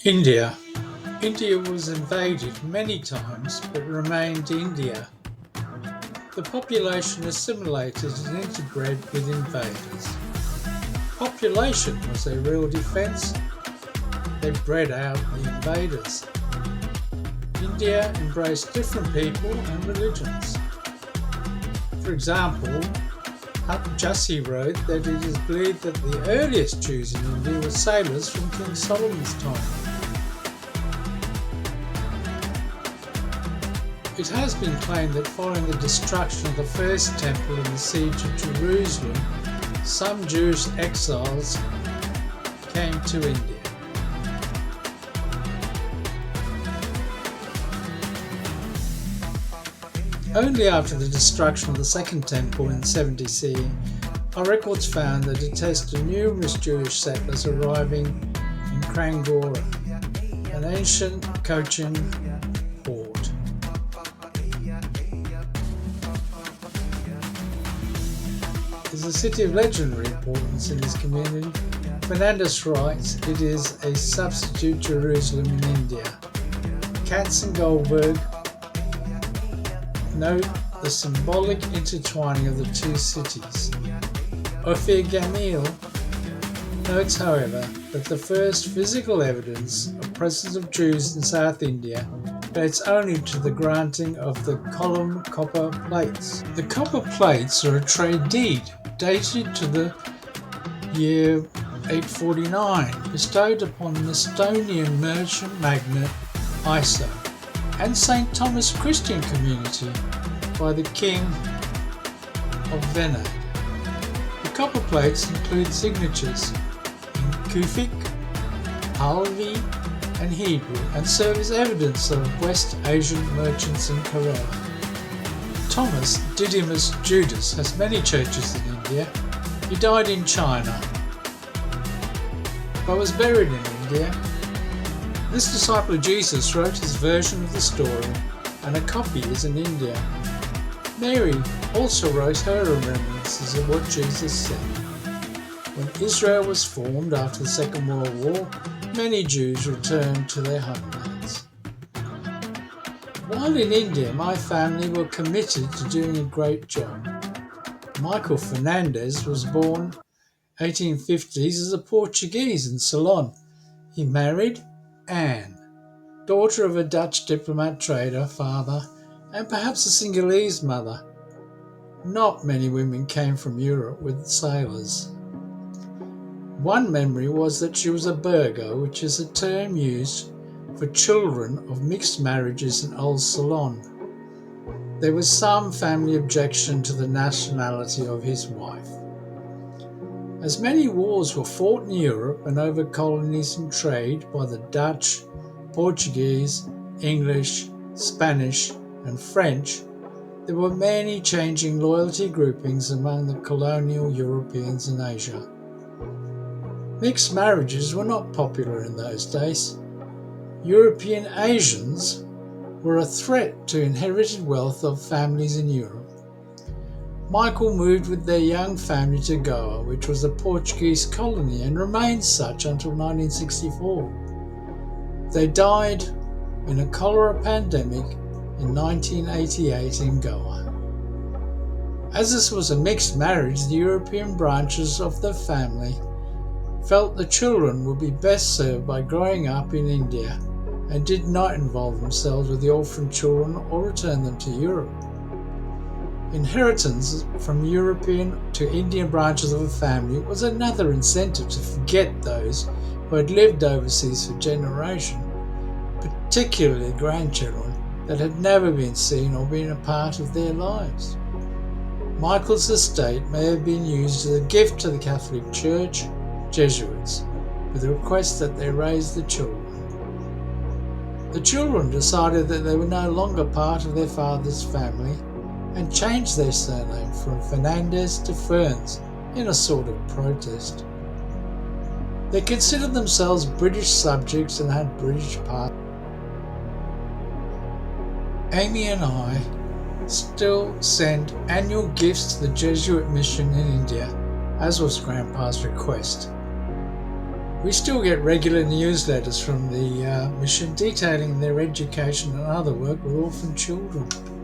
India. India was invaded many times but remained India. The population assimilated and interbred with invaders. Population was their real defence. They bred out the invaders. India embraced different people and religions. For example, Jassi wrote that it is believed that the earliest Jews in India were sailors from King Solomon's time. It has been claimed that following the destruction of the first temple and the siege of Jerusalem, some Jewish exiles came to India. Only after the destruction of the Second Temple in 70 CE are records found that attested numerous Jewish settlers arriving in Krangora, an ancient Cochin port. It is a city of legendary importance in this community. Fernandez writes it is a substitute Jerusalem in India. Katz and Goldberg note the symbolic intertwining of the two cities. Ophir Gamil notes, however, that the first physical evidence of presence of Jews in South India dates only to the granting of the column copper plates. The copper plates are a trade deed dated to the year 849, bestowed upon an Estonian merchant magnate Iso and St. Thomas Christian community by the King of Venad. The copper plates include signatures in Kufic, Halvi and Hebrew and serve as evidence of West Asian merchants in Kerala. Thomas Didymus Judas has many churches in India. He died in China but was buried in India. This disciple of Jesus wrote his version of the story and a copy is in India. Mary also wrote her remembrances of what Jesus said. When Israel was formed after the Second World War, many Jews returned to their homelands. While in India, my family were committed to doing a great job. Michael Fernandez was born 1850s as a Portuguese in Ceylon. He married Anne, daughter of a Dutch diplomat trader father and perhaps a Sinhalese mother. Not many women came from Europe with sailors. One memory was that she was a Burgo, which is a term used for children of mixed marriages in Old Ceylon. There was some family objection to the nationality of his wife. As many wars were fought in Europe and over colonies and trade by the Dutch, Portuguese, English, Spanish and French, there were many changing loyalty groupings among the colonial Europeans in Asia. Mixed marriages were not popular in those days. European Asians were a threat to inherited wealth of families in Europe. Michael moved with their young family to Goa, which was a Portuguese colony and remained such until 1964. They died in a cholera pandemic in 1988 in Goa. As this was a mixed marriage, the European branches of the family felt the children would be best served by growing up in India and did not involve themselves with the orphan children or return them to Europe. Inheritance from European to Indian branches of a family was another incentive to forget those who had lived overseas for generations, particularly grandchildren that had never been seen or been a part of their lives. Michael's estate may have been used as a gift to the Catholic Church, Jesuits, with the request that they raise the children. The children decided that they were no longer part of their father's family and changed their surname from Fernandez to Ferns in a sort of protest. They considered themselves British subjects and had British passports. Amy and I still send annual gifts to the Jesuit mission in India, as was Grandpa's request. We still get regular newsletters from the mission detailing their education and other work with orphan children.